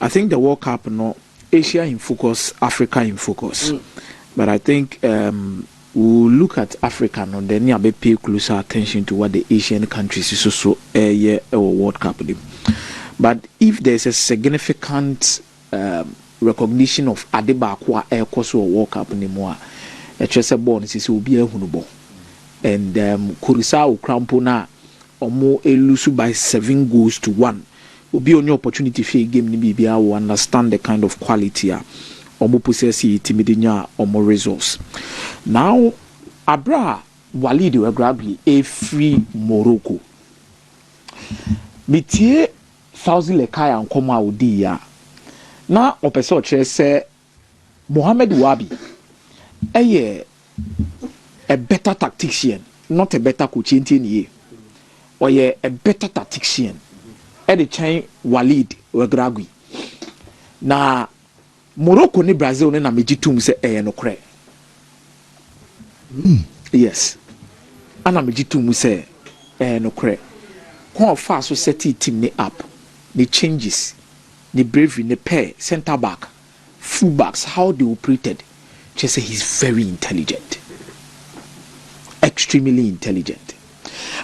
I think the World Cup, no, Asia in focus, Africa in focus. But I think we'll look at Africa, no, then you pay closer attention to what the Asian countries is also a World Cup. But if there's a significant recognition of Adebakwa Air Course or World Cup anymore, a Chester born is will be a Hunubo. And Kurisa Ukrampona or more elusive by 7-1 will be on your opportunity for a game in BBA will understand the kind of quality or more possess timidinya or more resource. Now Abra Walidi will grab a free Morocco. Bitie Thousand Lekaya and Koma Udia. Now Opeso say Mohamed Wabi a better tactician, not a better coach in or a better tactician. At the time Walid Wegragui. Na Morocco ni Brazil na mejitum se no kre. Yes. Ana mejitum se no kre. How fast so set team ni up. The changes, the bravery, the pair, centre back, full backs, how they operated. Just say he's very intelligent. Extremely intelligent.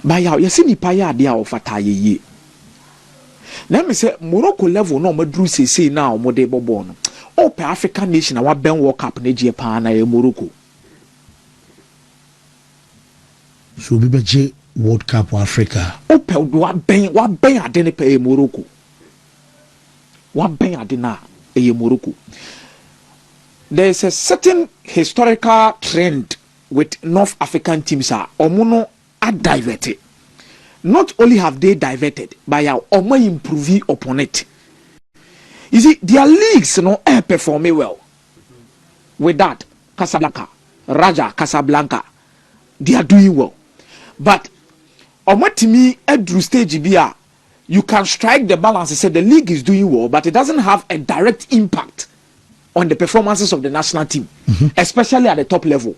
But you see the paya idea of Ataye. Let me say Morocco level no madru say now mo de bobo no. Oh per African nation our Ben World Cup na Japan na Morocco. So be J World Cup Africa. Oh per wa ben adene pe Morocco. Wa ben adena e Morocco. There is a certain historical trend with North African teams are omono are diverted. Not only have they diverted, but are almost improving upon it. You see, their leagues perform well. With that, Casablanca, Raja, Casablanca, they are doing well. But to me, at stage BR, you can strike the balance and say the league is doing well, but it doesn't have a direct impact on the performances of the national team, especially at the top level.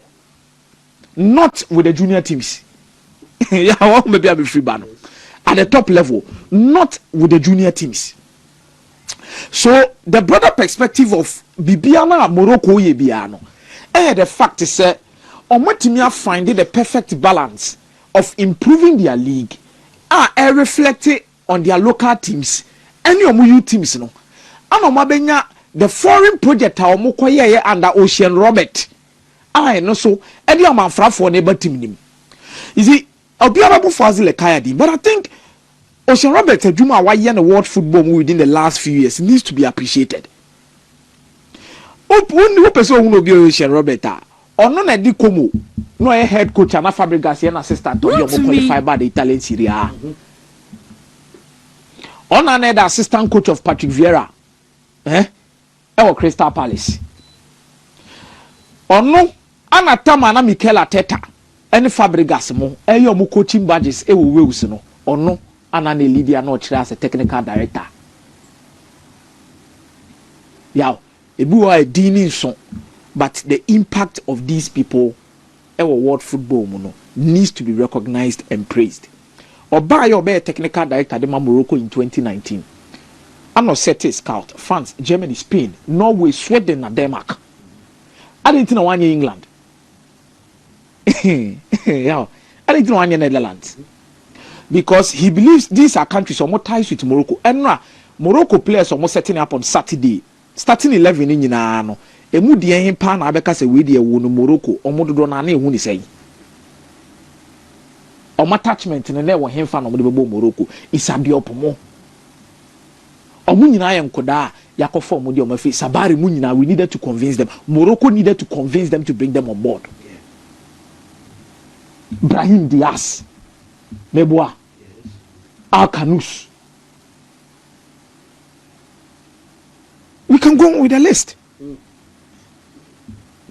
Not with the junior teams. Yeah, maybe I'll be free ban at the top level, not with the junior teams. So the broader perspective of Bibiana Morocco Yebiano, the fact is that Omotimia finding the perfect balance of improving their league are reflected on their local teams, any omu teams no. And omabenya the foreign project omokoye under Ocean Robert. I know so any amanfra for neighbor team nim. You see, I'll be able to Kayadi, but I think Ocean Robert Juma why the world football within the last few years needs to be appreciated. Who person who be Ocean Robert or no na di como no a head coach and a Fabregas and assistant to your qualified by the Italian Serie A. On another assistant coach of Patrick Vieira, or Crystal Palace. Or no, Anatama na Mikel Arteta. Any Fabregas mo, your coaching badges, Wilson, or no, Anani Lydia no as a technical director. Yeah, a dealing song, but the impact of these people, our world football needs to be recognized and praised. Or by your technical director, the Morocco in 2019. I'm not set a scout, France, Germany, Spain, Norway, Sweden, and Denmark. I didn't know one year England. Yeah, I didn't know one year Netherlands. Because he believes these are countries are more ties with Morocco. And now, Morocco players are more setting up on Saturday, starting 11 in Yinano. A moody and pan Abeka say we dear wound Morocco or Modonani who is saying. Or my attachment in a never him fan of Morocco is a diopomo. Or Munina and Koda, Yakofo Mudio Mafi, Sabari Munina, we needed to convince them. Morocco needed to convince them to bring them on board. Brahim Diaz, Meboa, Al Kanous. We can go on with the list.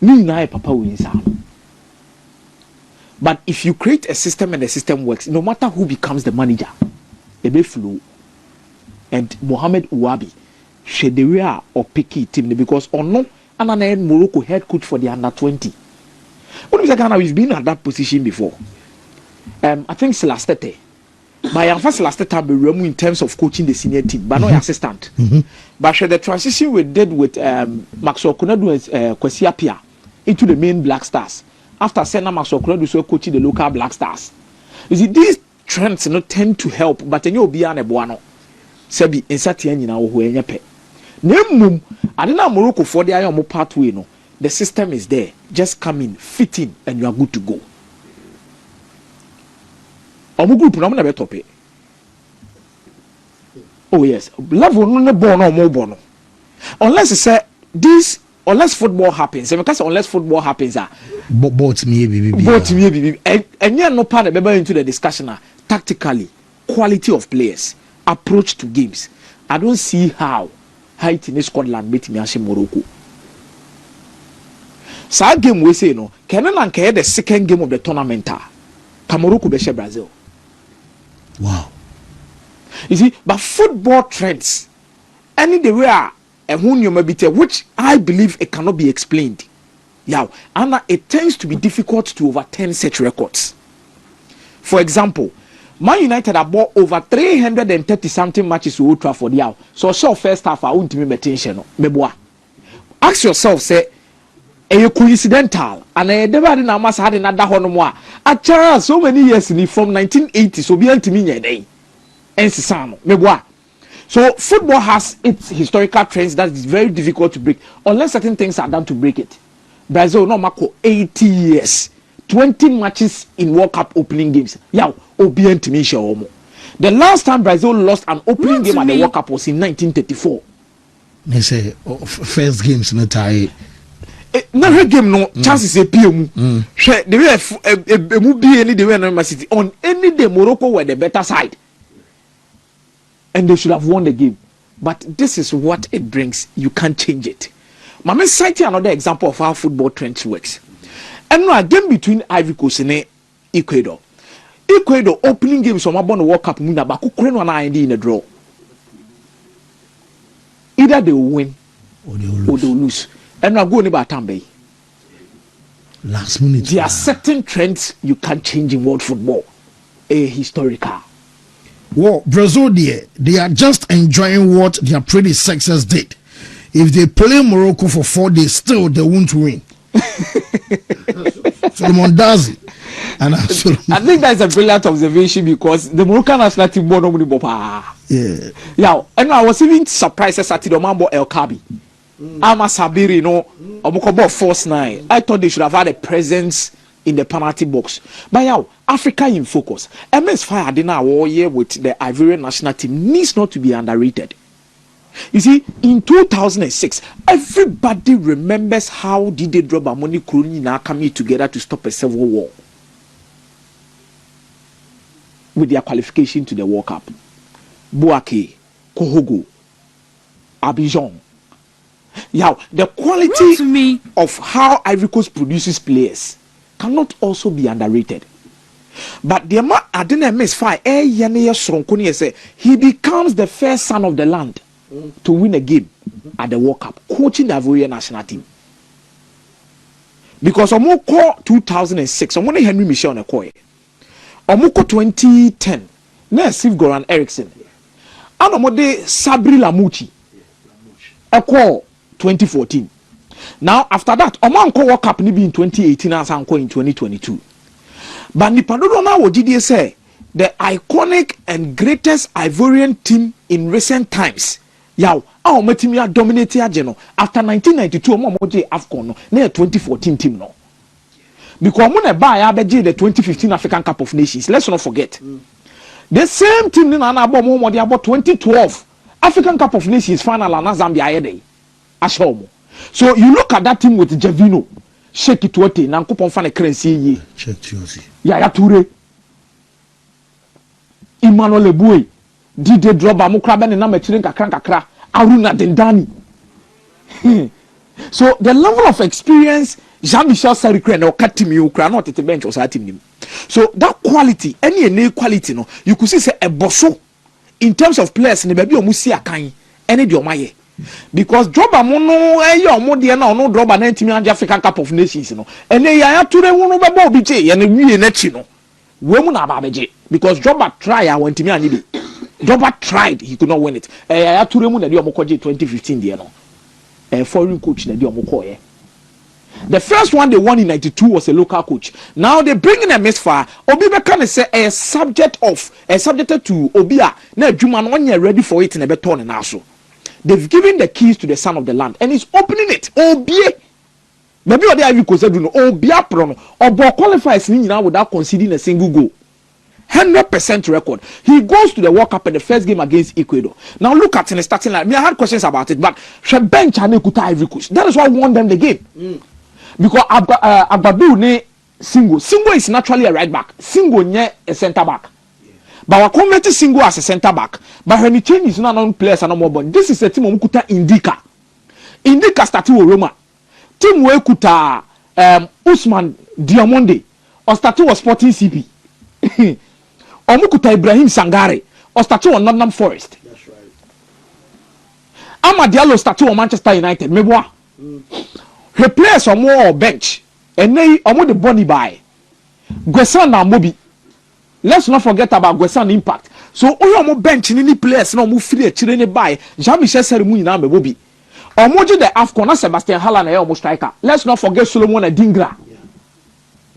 Me Papa wins. But if you create a system and the system works, no matter who becomes the manager, it may flow. And Mohamed Ouabi, Shederia or Picky team because or no, and Morocco head coach for the under 20. What is Ghana? We've been at that position before. I think Celastete. By first last time in terms of coaching the senior team, but not assistant. But the transition we did with Maxwell Konadu and Kwesi Appiah into the main Black Stars. After Senna Maxwell Konadu so coaching the local Black Stars. You see, these trends tend to help, but then you'll be an ebuano. Sebi insati nyina wo ho enyepe. Nemum, adena Morocco for the ayo pathway no. The system is there. Just come in, fit in, and you are good to go. Omu group na be top. Oh yes, level no born or more born. Unless you say this, unless football happens. Because unless football happens, both me, and you no part of into the discussion. Tactically, quality of players, approach to games. I don't see how Haiti in Scotland beat me as Morocco. So game we say no, Kenan and the second game of the tournament. Morocco be Brazil. Wow. You see, but football trends, any the way a which I believe it cannot be explained. Yeah, and it tends to be difficult to overturn such records. For example, Man United have bought over 330 something matches to Old Trafford. Yeah, so first half I won't be attention. Ask yourself, say, are you coincidental? And I never did not had another one. A child so many years from 1980, so be to me a day. And so football has its historical trends that is very difficult to break unless certain things are done to break it. Brazil no mako 80 years, 20 matches in World Cup opening games. Yeah, obedient to me show. The last time Brazil lost an opening game at the World Cup was in 1934. They say first games no tie. No game no chances a PM. The way movie any the way no City on any day Morocco were the better side. And they should have won the game. But this is what it brings. You can't change it. Mama cite another example of how football trends works. And now a game between Ivory Coast and Ecuador. Ecuador opening games from the World Cup muna baku kreno na in a draw. Either they will win or they will lose. And now go about Tambe. Last minute. There are certain trends you can't change in world football. A historical. Well, Brazil, they are just enjoying what their predecessors did. If they play Morocco for 4 days, still they won't win. Solomon does it. And I think that's a brilliant observation because the Moroccan national team won only Bopa. Yeah, and I was even surprised at the Mambo El Kabi. Ama Sabiri, Omokobo Force 9. I thought they should have had a presence in the penalty box. But now, Africa in focus. MS Fire Adina warrior with the Ivorian national team needs not to be underrated. You see, in 2006, everybody remembers how Didier Drogba Moni Kuruni now coming together to stop a civil war with their qualification to the World Cup. Bouake, Kohogo, Abidjan. Yeah, the quality of how Ivory Coast produces players cannot also be underrated. But the man I didn't miss fire. He becomes the first son of the land to win a game at the World Cup, coaching the Ivorian national team. Because Omoko 2006, Omone Henry Michel Nekoye, Omoko 2010, na Steve Goran Eriksson, and Omode Sabri Lamouchi, Eko 2014. Now after that, Omanko World Cup ni be in 2018 and Sanko in 2022. But Nipadodo now what did say? The iconic and greatest Ivorian team in recent times. Yaw, our metimia dominated Ageno after 1992 Omoje AFCON no, near 2014 team no. Because when buy Abeji the 2015 African Cup of Nations, let's not forget. The same team in Anabo about 2012 African Cup of Nations final and Zambia Ede. Ashomo. So you look at that team with Javino, Shake it what in Nankupon Fan Crency. Check Chelsea. Yaya Toure, Emmanuel Eboué, Didier Drogba, Mukraben and Namechirin Kakra, Aruna Dendani. So the level of experience Jean-Michel Sarikren or Katimi Ukra not at the bench was at him. So that quality, any quality, no, you could say a bosso in terms of players in the baby or Musia Kain, any Diomaye. Because Drogba mono your modia now no Drogba 90 African Cup of Nations no and they are to the one of BJ and we next you know Women na babeje because Joba tried I went to me and Joba tried he could not win it. I to remu na di omokoje 2015 there no. Foreign coach na di omokoye. The first one they won in 92 was a local coach. Now they bring in a misfire. Obi Bekane say a subjected to Obia. Now Juman when you're ready for it in a beton and also. They've given the keys to the son of the land and he's opening it. Obia. Maybe what they have you no Obia prono. Obo qualifies now without conceding a single goal. 100% record. He goes to the World Cup in the first game against Ecuador. Now look at in the starting line. I had questions about it, but she bench and Kuta Ivory Coast. That is why I won them the game. Because Abadu ne Singo is naturally a right back. Singo nye a centre back. But we convert Singo as a centre back. But when he changes not on players and no more. But this is a team Mukuta Indica. Indica started with Roma. Team we kuta Usman Diamonde or started with Sporting CP. Omukuta Ibrahim Sangare or started with Nottingham Forest. That's right. Ama Diallo started with Manchester United. Meboa. He plays on more bench and they almost the bunny by Gwesan and Mobi. Let's not forget about Gwesan impact. So all more bench in any place no move free children by Jean-Michel Seremuni na Mobi. Omoji the Afcon Sebastian Haller na almost striker. Let's not forget Solomon Adingra.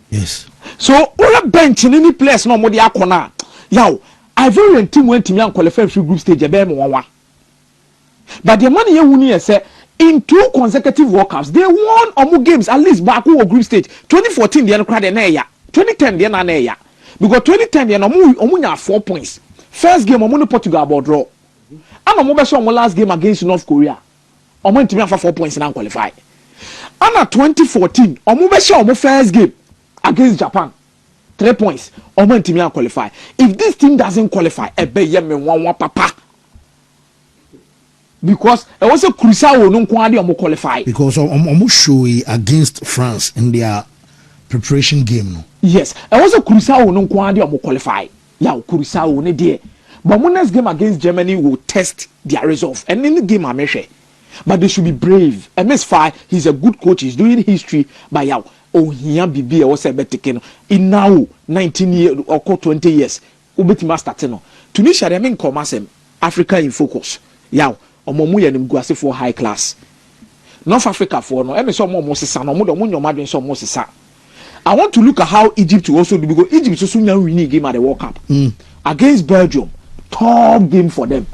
Yes. So all bench in any place no more the Akona. Yow, Ivorian team went to me and qualified for group stage one. But the money you win say in 2 consecutive World Cups, they won almost games at least back or group stage. 2014 they cried an area. 2010 they na area. Because 2010 they omunya 4 points. First game omu Portugal about draw. And omu be show last game against North Korea. Omu ntimi afa 4 points na qualify. And 2014 omu be show first game against Japan. 3 points. Omu ntimi qualify. If this team doesn't qualify, ebe ye me wan papa. Because it was a crucial no qualify. Because almost show against France in their preparation game. No? Yes, it was a crucial no qualify. Yeah, crucial no there. But next game against Germany will test their resolve. And in the game I measure. But they should be brave. MS5, he's a good coach, he's doing history by now. Oh, he be also better in now 19 years or 20 years. Ubeti master teno. Tunisia they mean commerce Africa in focus. Yeah. Omomu ye nim guase for high class. North Africa for no eme so omo sesa no mo do mo nyomadwen so omo sesa. I want to look at how Egypt will also do because Egypt also win game at the World Cup against Belgium. Top game for them.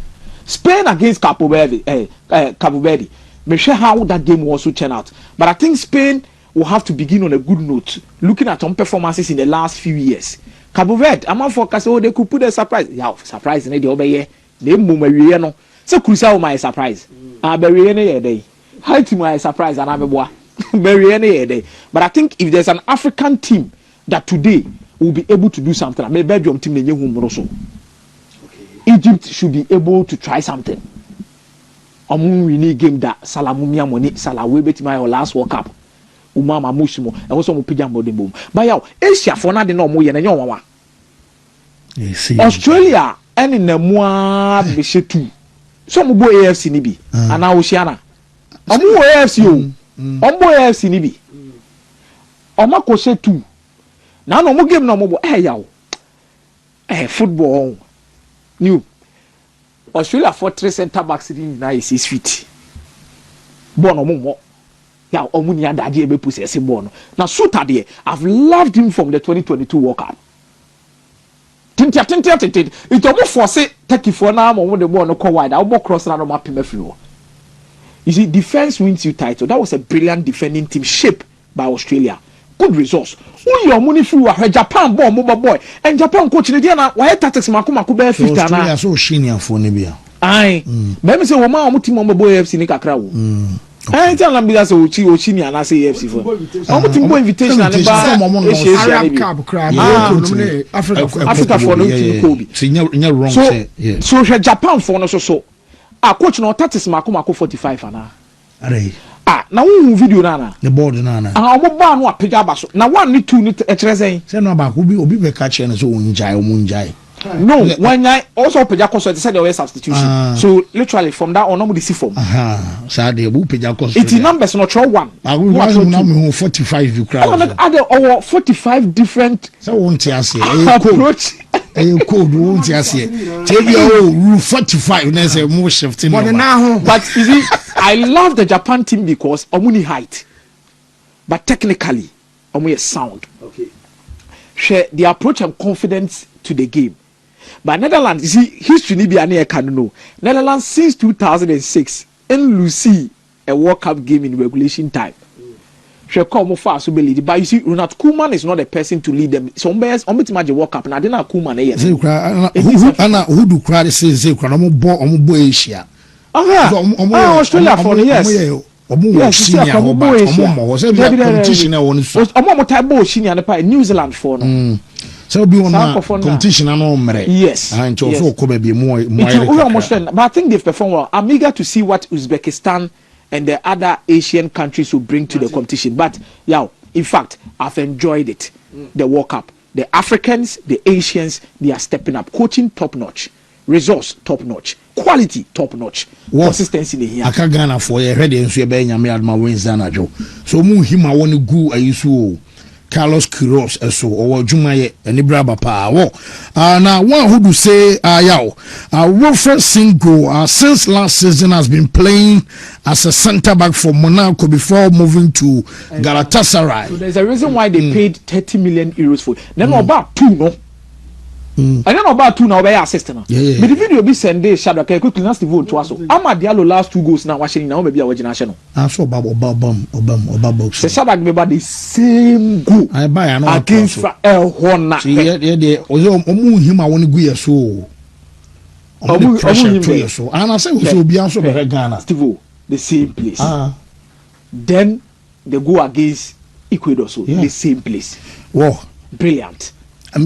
Spain against Cabo Verde. Me sure how that game will also turn out. But I think Spain will have to begin on a good note. Looking at some performances in the last few years. Cabo Verde, I'm not focused. Oh, they could put a surprise. Yeah, surprise. They over here. They move no. So crucial my surprise. Bury any day. How to my surprise and I'm a bury any day. But I think if there's an African team that today will be able to do something, maybe Belgium team also. Egypt should be able to try something. We need game that Salamumia money Salah we bet my last World Cup. Umama Mushimo and also Mupijam boom. But yeah, Asia for not the no more than Australia and in the Moa Bishetu. Some boy AFC nibi and Oceana. Omo AFC o. Omo AFC nibi. Omo kose 2. Na no mo game no mo yaw. Football new. Australia for 3 center backs in na 6 feet. Ball no mo. Ya omo ni adade e be possess ball no. Na Suta there, I've loved him from the 2022 World Cup. Tintia. It almost force take for now when the ball no go wide. I'll cross na no map him everywhere. You see, defense wins you title. That was a brilliant defending team shaped by Australia. Good results. Who your money through a Japan ball, mobile boy, and Japan coach in the why tactics Makumaku bear 50 Australia so shiny for Nibia. Aye. Maybe say Woma Mutim on the boy FC Nika Crow. I tell them that's Ochini and I say FC for. I'm putting more invitation and Arab Cup crab. Africa for no team Kobe. So Japan for no so. Coach no tactics Makumaku 45 ana. Na wo video na the board na omo ba no apega ba so na 1 ni 2 ni e kire sen say no ba obi be catch na so wonjai omunjai No, when I also peja cost they said there was substitution. So literally from that on nobody see form. So they will peja cost. It's numbers not throw one. I will now 45 you crowd. Other 45 different so won't you say approach. You code won't you say. Tell you 45 na say more shifting. But you see I love the Japan team because omuni height. But technically omu sound. Okay. Share the approach and confidence to the game. But Netherlands, you see, history ni be ane can know. Netherlands since 2006 in Lucy a World Cup game in regulation time. She come far so believe. But you see, Ronald Koeman is not the person to lead them. So imagine World Cup. Now, didn't Koeman who do crowd say omo Asia. Australia for yes. New Zealand for no. So be on competition and all mere. Yes. And also come be more. But I think they've performed well. I'm eager to see what Uzbekistan and the other Asian countries will bring to the competition. But yeah, in fact, I've enjoyed it. The World Cup. The Africans, the Asians, they are stepping up. Coaching top notch. Resource top notch. Quality top notch. Consistency in here. I can't Ghana for a ready and so be nyame adma Wednesday na jo. So mu him I want to go ayisu Carlos Queiroz eso or Jumaye and Ibraba pa wo. Now one who do say Wilfred Singo since last season has been playing as a centre back for Monaco before moving to Galatasaray. So there's a reason why they paid 30 million euros for it. Then about two no. I don't know about two now by assistant. But the video be send this shadow quickly last vote to us. Ama Diallo last 2 goals now watching now maybe our national. I saw Obama box. The shadow remember the same goal. I buy another against El Hona. Yeah. Omu him I want to go so. Omu pressure to so. And I say we should be also better Ghana. Steve, the same place. Then they go against Ecuador so the same place. Wow. Brilliant.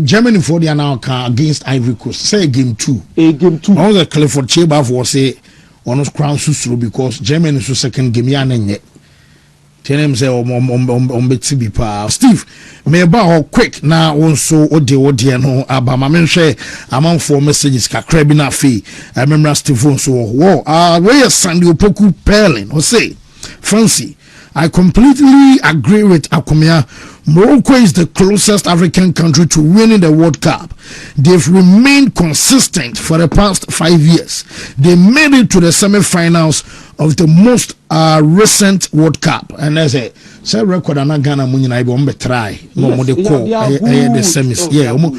Germany for the now against Ivory Coast. Say game 2. Game 2. All the Clifford Cheba for say on us crown susuru because Germany is the second game ya nenye. Tell him say betibi pa. Steve, me ba quick na also ode no aba ma menhwe amount for messages kakra bi na fe. I remember Steve so where is Sandy Opoku Perlin or say fancy. I completely agree with Akumia. Morocco is the closest African country to winning the World Cup. They've remained consistent for the past 5 years. They made it to the semi-finals of the most recent World Cup. And as I say, record and Ghana Munina I try. No they call the semis. Yeah, well,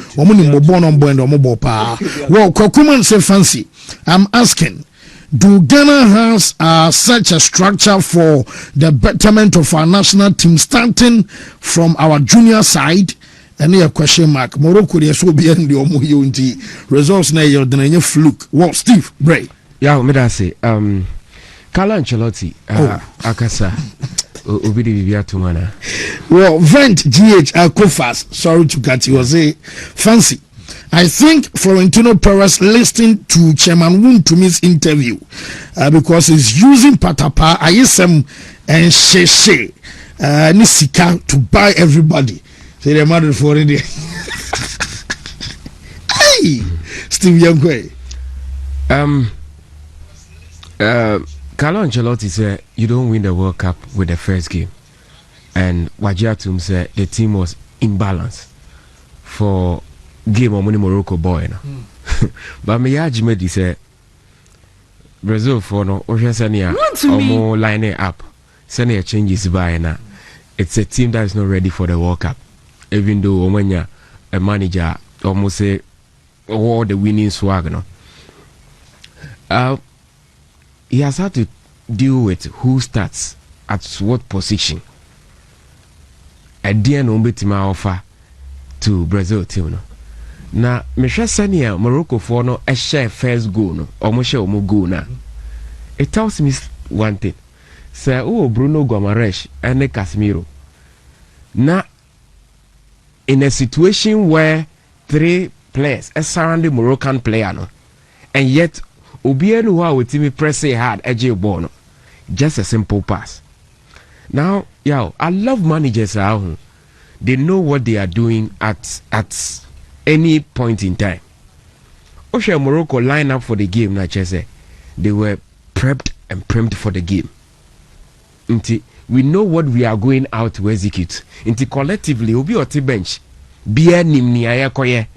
Kokuman say fancy. I'm asking. Do Ghana has such a structure for the betterment of our national team starting from our junior side? Any question mark? Morocco they so be in the omu results na your denye fluke. Well, Steve Bray. Yeah, me da say Carlo Ancelotti akasa obidi bibia tumana. Well, Vent GH Kofas, sorry to cut you, was a fancy. I think Florentino Perez listened to Chairman Wuntumi's interview because he's using Patapa, Ayesem, and Sheshe Nisika to buy everybody. Say the mother for it. Hey, Steve Youngway. Carlo Ancelotti said you don't win the World Cup with the first game, and Wajiatum said the team was imbalanced for game of Morocco boy no. But me Ajimedi say Brazil for no Oshasania or line it up. Send changes by na. It's a team that is not ready for the World Cup. Even though Omanya a manager almost say all the winning swag no. He has had to deal with who starts at what position. At the end Ombetima offer to Brazil team no. Na mehwe sania Morocco for no a share first goal no omo share omo goal na it tells me one thing say Bruno Gomes and Casemiro na in a situation where 3 players are surrounding Moroccan player no and yet obienu who with me press hard edge ball no just a simple pass. Now I love managers out. They know what they are doing at any point in time. Osha Morocco line up for the game na chese. They were prepped and primed for the game. Inti we know what we are going out to execute. Inti collectively obi oti bench bia nimni ayekoye.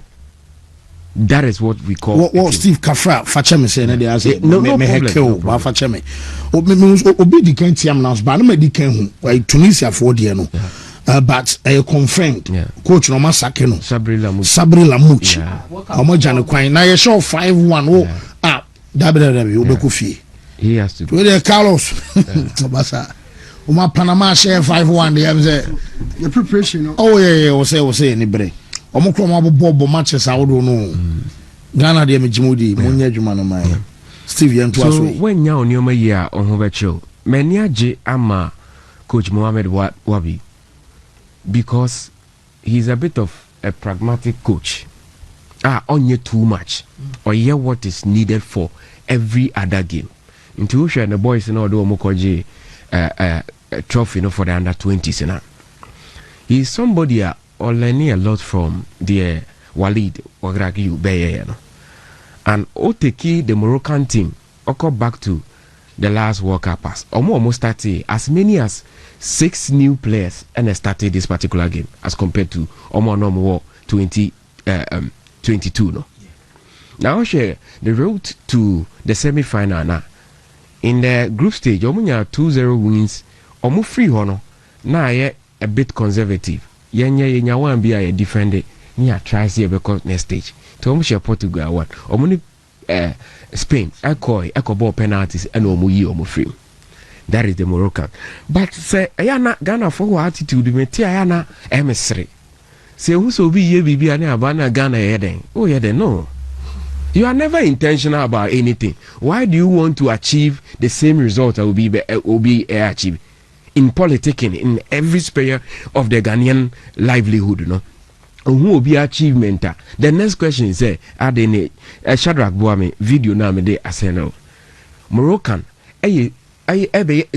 That is what we call what Steve Kafra Fachemi say na dey say no problem. Ba Fachemi obi di kan tiam na ba na me di kan hu Tunisia for there no but confirmed coach no masake no Sabri Lamouchi omo jane kwan na ye show 5-1 w obeko fie he has to do the Carlos basa Uma Panama share 5-1 dey say the preparation we say any bre omo kro mo bobo matches awodo no Ghana dey mejimodi munya adwuma no mai Steve Yentu aso so when nya onioma yi a onho be chill mani age ama coach Mohamed Wabi because he's a bit of a pragmatic coach. Onye too much or hear what is needed for every other game. Intuition and the boys in order Mokoji trophy for the under 20s and he's somebody or learning a lot from the Walid Wagragi Beye and Oteki the Moroccan team oko back to the last World Cup pass almost started as many as 6 new players and started this particular game as compared to Omo 2022 no. Now share the road to the semi-final now. In the group stage, Omunya 2-0 wins. Omu free hono. Now a bit conservative. Yenya wan be a defender. Nya tries here because next stage. To Omu Portugal one. Omuni Spain. Eko ball penalties and Omu free. That is the Moroccan. But say ayana Ghana for attitude me ti ayana emissary. Say who so be ye bibi ane abana Ghana yeden. Oh yeden no. You are never intentional about anything. Why do you want to achieve the same result that will be achieved in politicking in every sphere of the Ghanaian livelihood, you know? Who will be achievement? The next question is Adene Shadrach Boame video na me de aseno. Moroccan a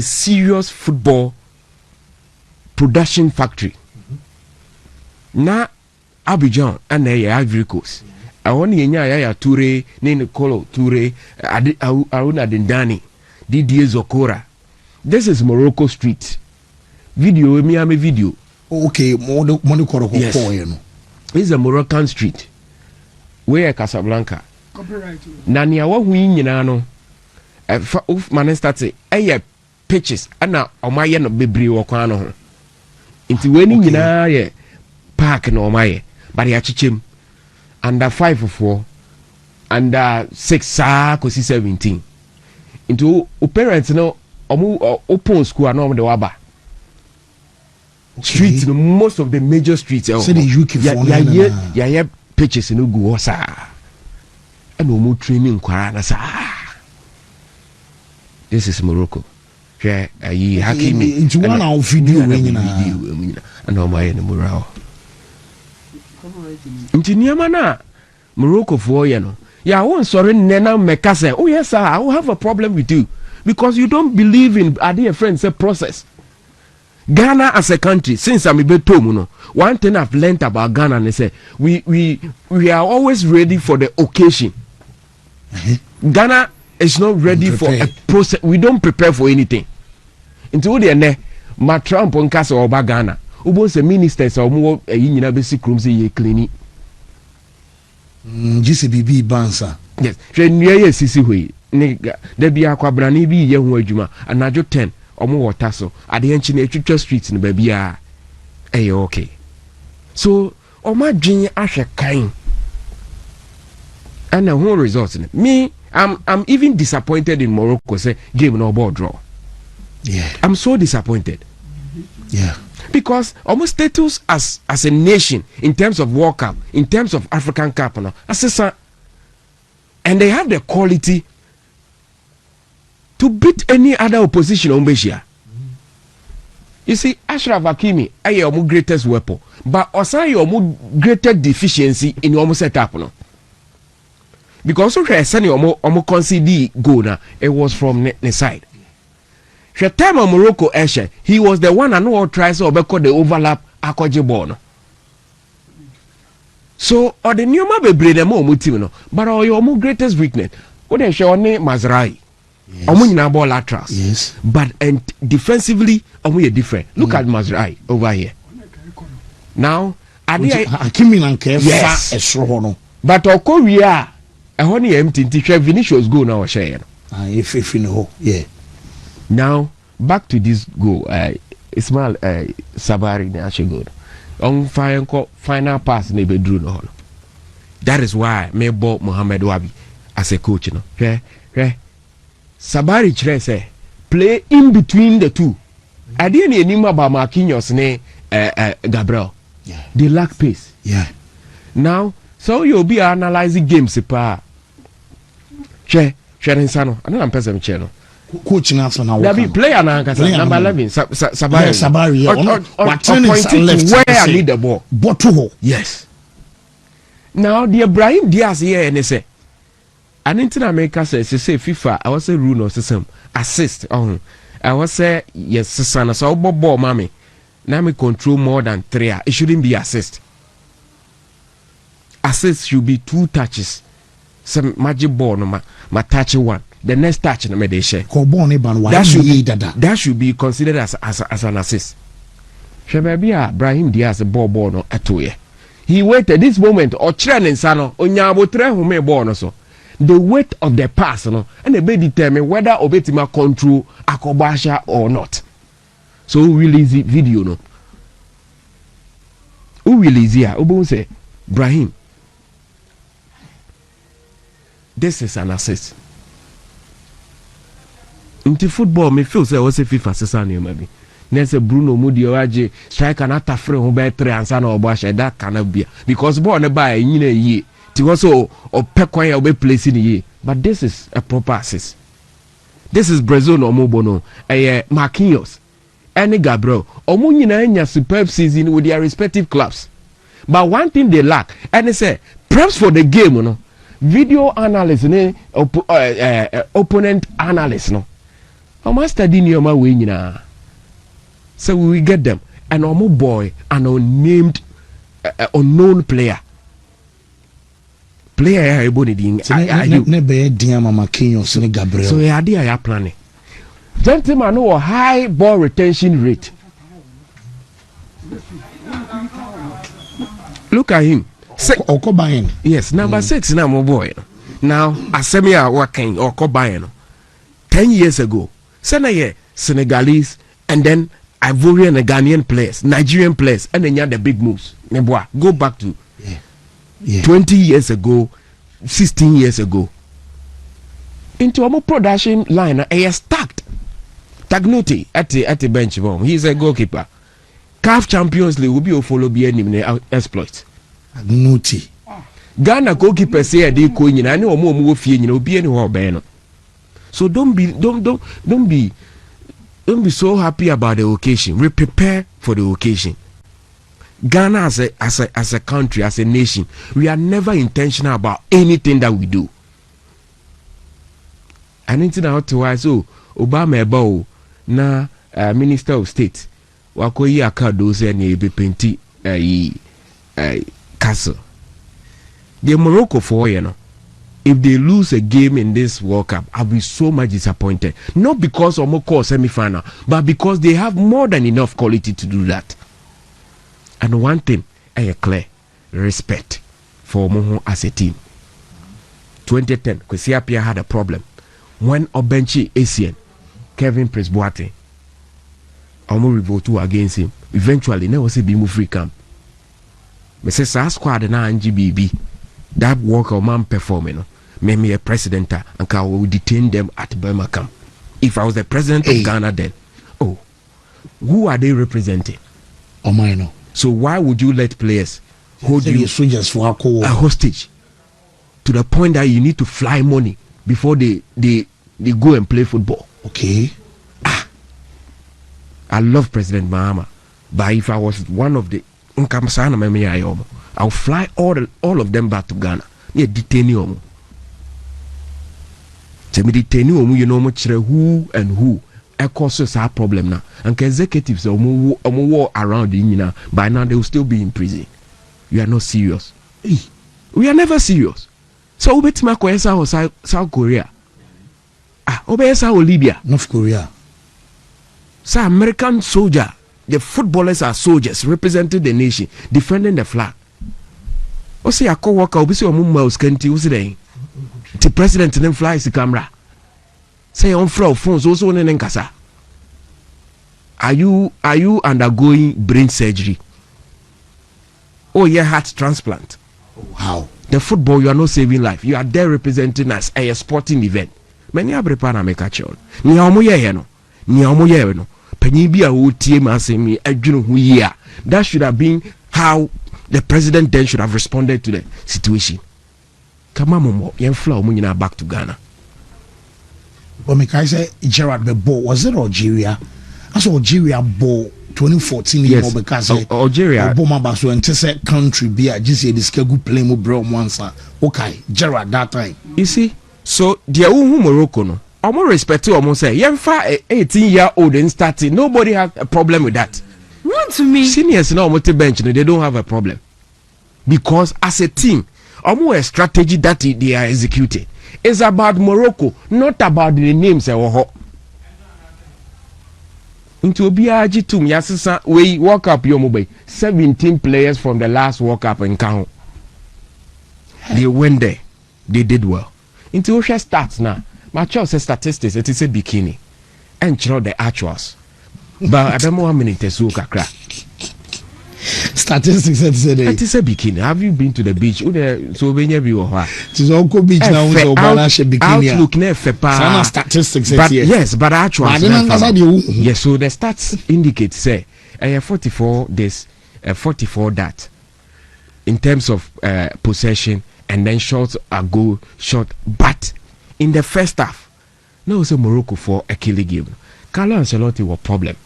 serious football production factory. Na Abidjan and Ivory Coast. I want ya Toure, Nene Kolo Toure, Aruna Dendani, Didier Zokora. This is Morocco Street. Video, Miami video. Okay, money koro yes. This is a Moroccan street. Where Casablanca. Copyright. Nani awa huyi no. Uf manen start pitches. Ana omaye no bebre wakwa no ho. Inti weni nyina ye park no omaye. Bari achichem. Under 5 or 4, under 6 kosi 17. Into parents no open school no the waba. Streets no most of the major streets. So the UK yeah pitches no go sa. And no training kwara na sa. This is Morocco. Yeah, Hakimi. Into one our video and no my morale. Ntinyama na Morocco for you know. Yeah, I won't sorry Nena Meka say, oh yes sir, I will have a problem with you because you don't believe in a friend say process. Ghana as a country, since I'm a bit no, one thing I've learned about Ghana and they say we are always ready for the occasion. Ghana is not ready for a process. We don't prepare for anything. Into the ne ma Trump on kasa oba Ghana. Ubo se ministers omo nyina basic rooms ye cleaning. GCBB bansa. Yes. Hwe nua ye sisi hoi. Nigga, da bia kwabra na bi ye ho adwuma. Anajo 10 omo water so. Ade enchi na etwitwa street no ba bia. Okay. So, oma dwen ahwe kan. And the whole result. Me, I'm even disappointed in Morocco say game no ball draw. Yeah. I'm so disappointed. Yeah. Because almost status as a nation in terms of World Cup, in terms of African Cup, and they have the quality to beat any other opposition on Besia. You see, Ashraf Hakimi is your greatest weapon, but also your greatest deficiency in your setup. No? Because also send your concede goal now, it was from the side. The time of Morocco Eshe, he was the one and who tries to overcome the overlap Akoje ball. So or the new man be brain them omo team no, but or your greatest weakness. What they show on Mazrai. Omo nyina ball laterals. Yes. But and defensively, omo ye different. Look at Mazrai over here. Now, Hakimi na nke fa esro ho no. But Okoria, a honey empty Vinicius goal now share. If you know, yeah. Now back to this goal. Ismail Sabari na actually good. On final pass ne be drew no. That is why me bought Mohamed Wabi as a coach. No, Sabari chere say play in between the two. I didn't anymore about Marquinhos ne Gabriel. Yeah. They lack pace. Yeah. Now, so you'll be analyzing games pa. Share insano. I don't person channel. Coach na so na There be player na number 11 Sabari. Sabari. What training left where I need the ball. Bottle. Yes. Now the Ibrahim Diaz here and they say an in America says say FIFA I was say rule no system assist I was say yes son so ball mommy. Now me control more than 3. It shouldn't be assist. Assist should be 2 touches. Some magic ball no ma touch 1. The next touch no me they share. That should be considered as an assist. Shebabia Ibrahim Diaz ball no atoye. He waited this moment or training sano onyabo tre hu me ball no so. The weight of the pass no and they be determine whether obetima control akobasha or not. So we release the video no. Who release here? Who say Brahim? This is an assist. Into football, me feel say was a FIFA session maybe. Next Bruno Mudi Oaje striker na tafre ho be 3 ansa na obasha that cannot be because ball na buy nyina yi. Ti also opekwan ya be place in ye. But this is a proper assist. This is Brazil no mobono. Marquinhos. Any Gabriel, omo nyina nya superb season with their respective clubs. But one thing they lack, and they say, perhaps for the game, you know, video analyst, opponent analyst, no. How much study near my way, so we get them. An omo boy, an unnamed, unknown player. Player, I bought it in. So, I are planning. Gentlemen who a high ball retention rate. Look at him. Yes, number 6 now, my boy. Now, Asemia working or Cobain 10 years ago. Senegalese and then Ivorian and Ghanaian players, Nigerian players, and then you had the big moves. Go back to 20 years ago, 16 years ago. Into a production line, stacked. Tagnuti at the bench bomb. He's a goalkeeper. CAF Champions League will be a follow be any exploit. Tagnuti. Ghana goalkeeper say they go in. I know more fear you be anywhere. So don't be so happy about the occasion. We prepare for the occasion. Ghana as a country, as a nation, we are never intentional about anything that we do. And into now to why so Obama ebo na Minister of State wakoyi akado se na ebe penti castle. The Morocco for you know, if they lose a game in this World Cup, I'll be so much disappointed. Not because Omoko semi-final, but because they have more than enough quality to do that. And one thing, I clear respect for Omoho as a team. 2010, Kwesi Appiah had a problem. When Obenchi ACN, Kevin Presboate, Omo revolt against him. Eventually, never say Bimu free camp. Me say sa squad na NGBB. That work or man performing, me a president and I will detain them at Burma camp. If I was the president of Ghana then, who are they representing? Omaino. So why would you let players hold you soldiers for a hostage to the point that you need to fly money before they go and play football? Okay. I love President Mahama, but if I was one of the I'll fly all of them back to Ghana. Yeah, detain you. Tell me detain you know much who and who causes our problem now. And executives are more around the by now they will still be in prison. You are not serious. We are never serious. So ubetima kwesa or South Korea. Obesa or Libya. North Korea. So American soldier, the footballers are soldiers representing the nation, defending the flag. Ose akọ waka obi se omumma oskanti usire. The president then flies the camera. Say on floor phones also ne nkasa. Are you undergoing brain surgery? Oh yeah, heart transplant. How? The football, you are not saving life. You are there representing us a sporting event. Many are prepare make a child. Ni omo ye no. Ni omo ye no. Penyi bi a wo tie ma asemi adwunu hu yi a. That should have been how the president then should have responded to the situation. Kama momo yen fla omo nyina back to Ghana. But me kai say Gerard be ball was it Algeria? As Algeria ball 2014 yes. Because Algeria Obama baso and say country be a just this kegu play mo bro once. Okay, Gerard that time. You see, so the who Morocco no. Omo respect to omo say yemfa 18-year-old and starting. Nobody has a problem with that. What to me? Seniors no omo bench no, they don't have a problem. Because as a team, omo a strategy that they are executing is about Morocco, not about the names into Obiaji Tum Yasisa, we walk up your mobile. 17 players from the last World Cup in Kano. They went there. They did well. Into Osha stats now. My child says statistics, it is a bikini. And you know the actuals. But I don't know how many tests crack. Statistics it is a bikini. Have you been to the beach? So when you are it is Uncle Beach now with the bikini. Outlook never statistics but yes, but actuals. Yes, so the stats indicate say 44 this 44 that in terms of possession and then shots are goal shot, but in the first half no say Morocco for a killing game. Carlo Ancelotti was problem.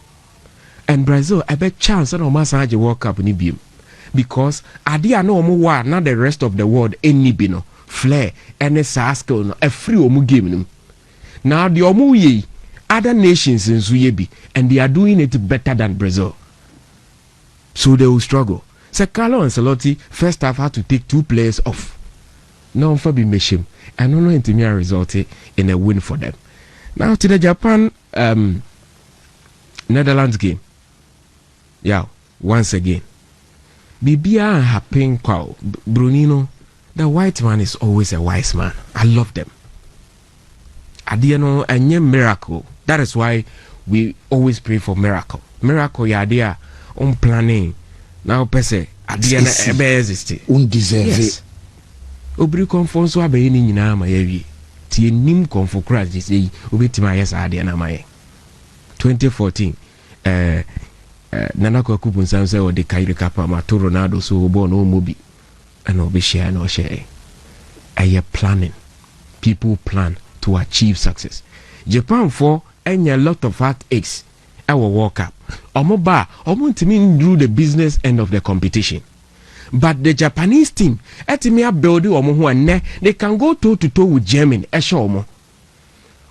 And Brazil, I bet chance and Omasa the World Cup ni beam. Because Adia no omu not the rest of the world any bino, flair, and a sasko no a free omu game. Now the omu ye other nations in Zuyebi and they are doing it better than Brazil. So they will struggle. So Carlo Ancelotti first half had to take 2 players off. No for be meshim. And no intimate resulted in a win for them. Now to the Japan Netherlands game. Yeah, once again. Bibia happen kwa Brunino. The white man is always a wise man. I love them. Adiano and miracle. That is why we always pray for miracle. Miracle ya adia planning. Now pese adiana ebe existe. Undeserved. Yes. Obri confonso abe ni nyina ma yawi. Tie nim konfo kra sei obetima yes adia na maye. 2014 Nana Kwaku Punsan say o de Kairi Kapa ma to Ronaldo so bo no mobi and no be share no share. Aye planning. People plan to achieve success. Japan for a lot of heartaches. Our World Cup. Omo ntimi do the business end of the competition. But the Japanese team, etimia build omo ho ene, they can go toe to toe with Germany. Esho omo.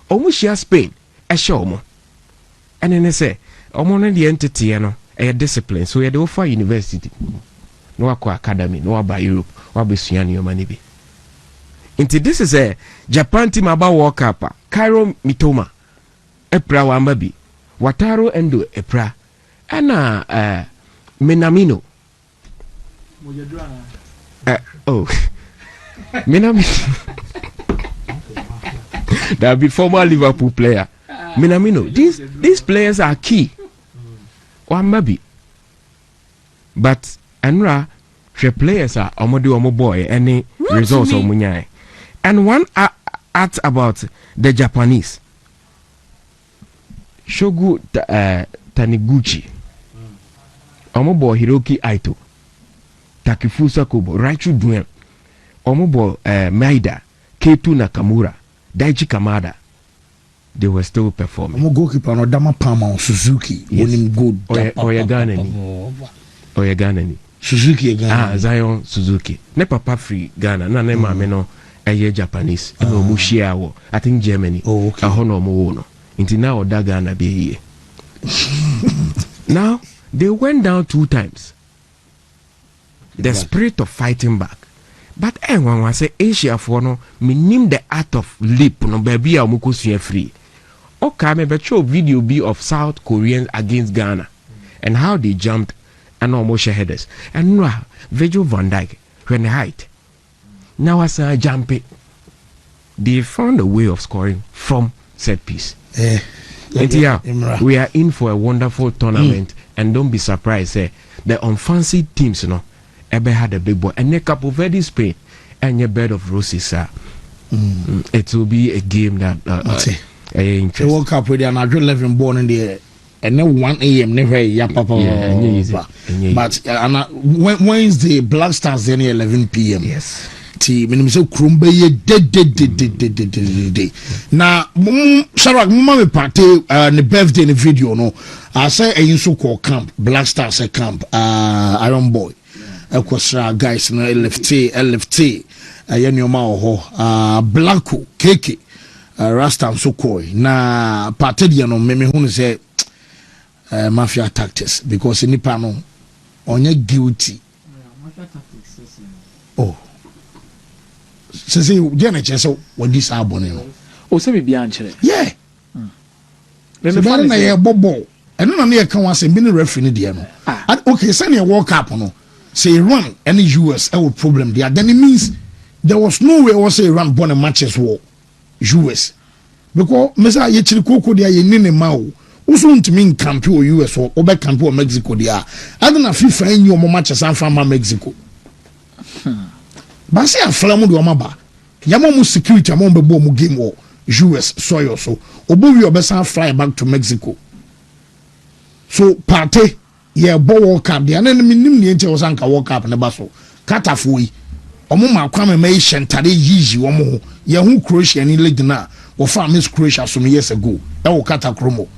Omo share Spain. Esho omo. And then they say, omo na the entity no, a discipline. So you dey offer university. No akwa academy, no aba Europe, no aba suani yo mani bi. Into this is a Japan team about World Cup. Cairo Mitoma. Epra Wambabi. Wataru Endo Epra. Ana Minamino. Minamino. That be former Liverpool player. Minamino. These players are key. Wambabi. But Anra, the players are omo boy any results of munyai. And one art about the Japanese. Shogu Taniguchi. Omobo Hiroki Aito. Takifusa Kobo. Raichu Duen. Omobo Maida. Keitu Nakamura. Daichi Kamada. They were still performing. Omo goalkeeper no Dama Pama Suzuki. Winning good. Oyeganeni. Suzuki Ghana. Zion Suzuki. Ne papa free Ghana. Na ne mame no eye Japanese. No mushia wo. I think Germany. Oh, okay. Ahono mo no. Inti na oda Ghana be here. Now they went down 2 times. The spirit of fighting back. but when I say Asia for no meaning the art of leap no baby a muko sua free. Okay, me show video be of South Koreans against Ghana and how they jumped and almost headers. And no Virgil van Dijk when the height. Now as I jump it, they found a way of scoring from set piece. We are in for a wonderful tournament and don't be surprised the unfancy teams ever had a big boy and a couple of Verde Spain and your bed of roses it will be a game that the World Cup with an 11 born in the and then 1 a.m. never but Wednesday Black Stars then 11 p.m. yes minimum so krumbe ye dead na Sharak mama Partey the birthday in the video no I say a so called camp Black Stars a camp Iron Boy ekosra guys no LFT ayenioma ho Blanco KK Rasta so koi na Partey dia no me hu say mafia tactics because nipa no onye guilty mafia tactics oh say Jenna so what this abone no o se bibia nkyere yeah then the fan na ye bobo eno na ye kan wase bi ne referee ne de no okay say na World Cup no say Iran and the US have a problem there then it means there was no way was say Iran born matches war US because mesa ye chiri koko dia ye nene ma o uso ntimi camp o US o be camp o Mexico dia adana FIFA enyi o matches an from Mexico ba say aflamu de o maba yama mu security am be bo mu game o US soil so obowi obesan fly back to Mexico so Partey ye bo World Cup dia na minim ne nche osanka World Cup ne ba so katafo yi omo ma kwame me shentare yiyi omo ye hu Croatia ni league na wo fa Miss Croatia some years ago e wo kata kromo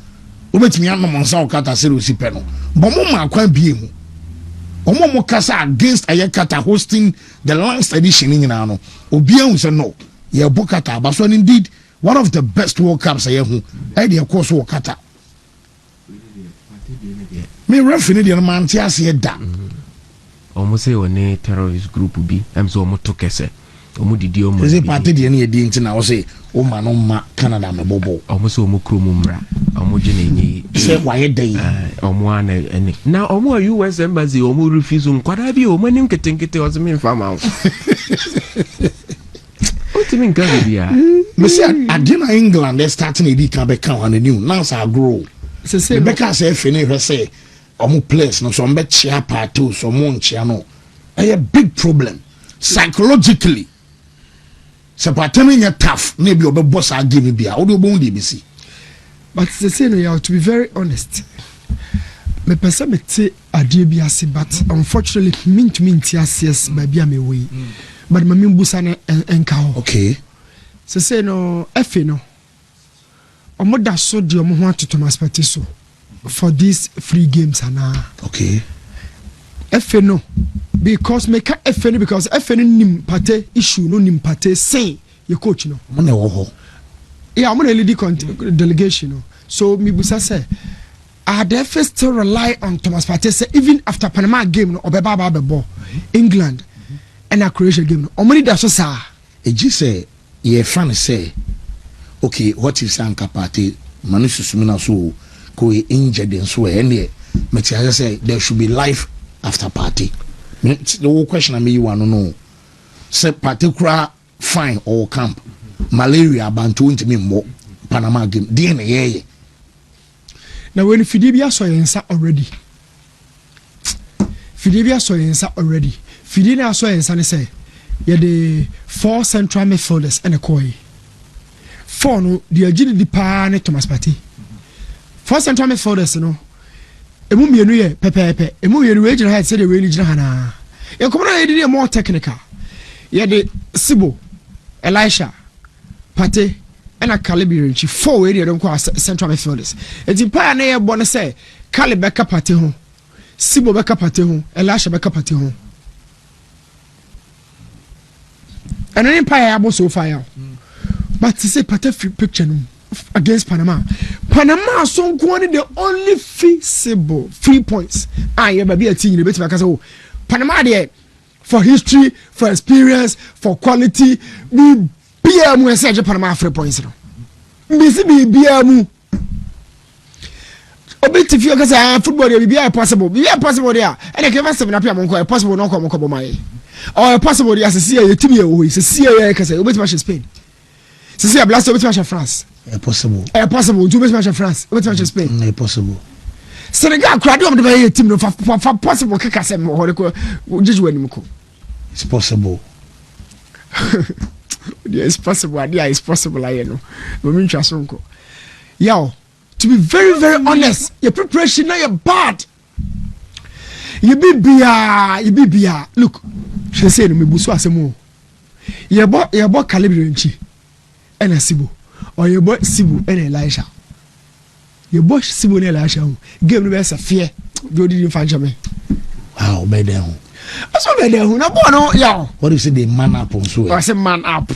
obetimi anom nsa wo kata sere osipe no bo mo ma kwan bie mu omo mo kasa against ayekata hosting the last edition nyina no obi ehun say no ye bo kata ba so indeed one of the best World Cups I hu e de course wo kata me referee de man ti ase da almost say one terrorist group bi am so mo to kese omo didi omo say Partey de na ye di ntina wo say o ma no ma Canada me bobo almost omo kromo mra omo gene nyi say why dey omo ana ene na omo US embassy omo refuse nkwada bi omo nim ketenkete o me mfa ma o ti min ga bia me say adina England they starting e di kan be kan on the new now say grow say Becca say fini he say omo place no so mbe chia Partey so mo nchia no a big problem psychologically se Partey nya tough na bi obebo sa game bia wo do bon dey bisi but say no you have to be very honest me person me te adie bi ase but unfortunately mint yes ba bia me we but me mbusa na enka ho okay say no efe no omo da so de omo ho atoto maspati so for these free games ana okay efe no because me ka efe no because efe no nim Partey issue no nim Partey say your coach no mo na wo ho yeah I'm going to lead delegation no so me busa say are they still rely on Thomas Partey say even after Panama game no obeba ba bebo England and a Croatia game no omoni da so sa eji say ye fan say okay what if Sanka Partey manu susumina so ko injured and so and me say there should be life after Partey. The whole question I mean you want to know say particular fine or camp malaria bantu ntimi mo Panama game DNA now when Fidibia so yensa already Fidibia so yensa ne say ye the 4 central midfielders and a koi 4 no the agility pa ne Thomas Partey 4 central midfielders no emu mienu ye pepepe emu mienu we gina head say the we ni gina hana e komo na ye dey more technical ye the Sibo Elisha Partey and a Calibre 4 we dey don kwa central midfielders enti pa na ye bo ne say Calibre ka Partey ho Sibo be ka Partey ho Elisha be ka Partey ho and any pa ya bo so far but to say Partey free picture no against Panama so going the only feasible 3 points. Ah, yeah, baby, a team, you better because Panama there for history, for experience, for quality. Be BM we say Panama 3 points. Busy be BM. Obit if you can football, be possible. Be possible there. And I can have 7 up possible no come my. Or possible as a CIA to me always a CIA can say obit match Spain. See a blast obit match France. Possible. Possible to match France. Obit match Spain. Possible. Senegal crowd of the team no for possible kakasem or just when it's possible. Yeah, it's possible. Yeah, it's possible. I know. Women chasonko. Yo, to be very, very honest, your preparation now you're bad. You be bia. Look, she said me busu asemo. Your boy calibre nchi. Ena Sibu. Or your boy Sibu and Elisha. Your boy Sibu and Elisha. Give me a fear. You didn't find me. Wow, by them. That's what they do. No, what do you say? The man up on so. I say man up.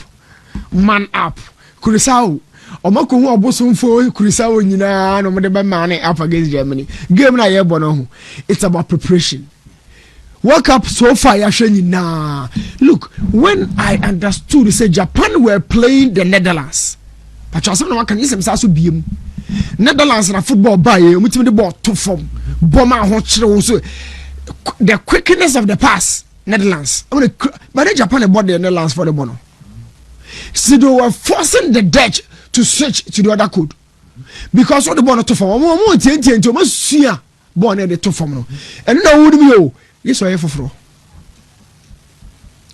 Kurisao. Omako who abosom for Kurisao nyina no de be man up against Germany. Game na ye bono. It's about preparation. World Cup so far na. Look, when I understood say Japan were playing the Netherlands. But you no can use them so biem. Netherlands na football buy umutimi the ball to form. Bomber ho kire so the quickness of the pass, Netherlands. But Japan bought the Netherlands for the bono. So they were forcing the Dutch to switch to the other code. Because what the bono to form, almost see born at the two form. And now would be yes, I have for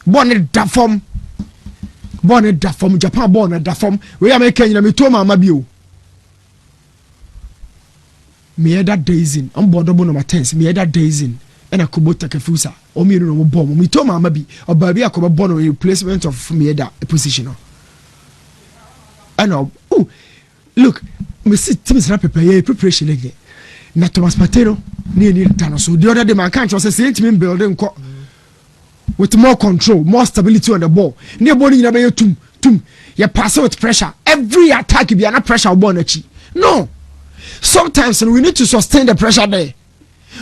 born at that form. Born at that form, Japan born at that form. We are making me to my mabio. Me that days in, I'm bored number 10. Me that days in. And I could take a fusa or me no bomb. Me told my maybe or baby I could born a replacement of me that position. I know. Oh, look, me see Tim's prepare preparation again. Na Thomas Partey near Tano. So the other day my country was a same building with more control, more stability on the ball. Near body in a tum. You pass with pressure. Every attack you be under pressure born a chi. No. Sometimes we need to sustain the pressure there.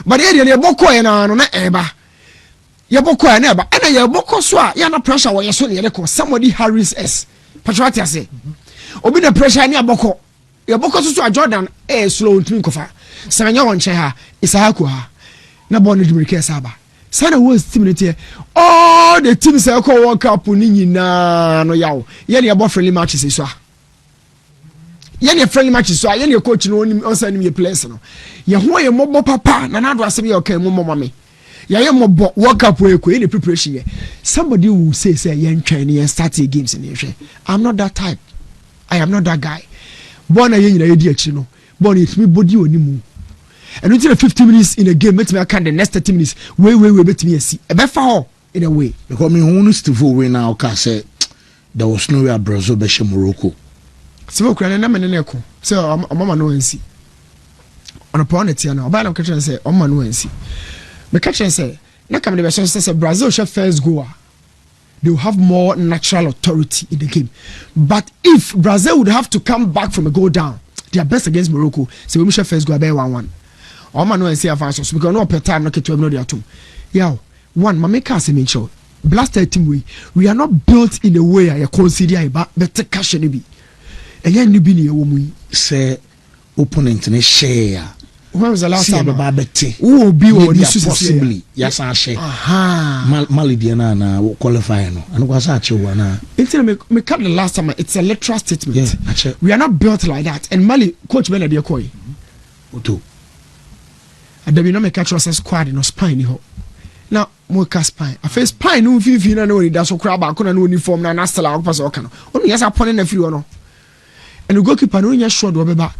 But here you boko na no na eba. You boko na eba. And you boko so ya na pressure where you so near somebody Harris S. Patriot ya say. Obi the pressure near boko. You boko so Jordan slow ntimi kofa. Sanya won che ha Isahaku ha. Na ball no dibirike saba. Sana was team here. All the teams say ko World Cup ni nyina no yawo. Ye ne abo friendly matches so. Ye friendly matches so ye coach no on send me players no ye ho ye mobo papa na na do asem ye okay mo mama ye mobo World Cup we ko ye preparation ye somebody will say ye ntwan ye start games in hwe I'm not that type. I am not that guy. Born ye nyina ye di akiri no born it me body onimu and until 50 minutes in a game met me can the next 30 minutes we bet me see e be fa ho in a way because me who still for we now can say there was no way Brazil be Morocco. So kura na mene ne ko so mama no ansi on opponent ya na oba na kitchen say mama no ansi me kitchen say na kam de be say Brazil should first goal they will have more natural authority in the game, but if Brazil would have to come back from a goal down they are best against Morocco so we should first go be 1-1 mama no ansi afa so because no per time no keto no dey atom yaw one mama ka say me show blaster team we are not built in a way I consider about better cash ni bi eya ni bi ni ewo mu say opponent ne share when was the last time about beti who be one possibly yes I share Mali dia na qualify no and go say ache wa na until me cut the last time it's a literal statement yeah, we are not built like that and Mali coach Bernard Yakoi oto adabi no me catch us squad no spine ho na mo ka spine a face spine no fifi na no ni da so kra ba ko na no uniform na style a pass o kan onu yes upon na free no and the goalkeeper no nya shot do beba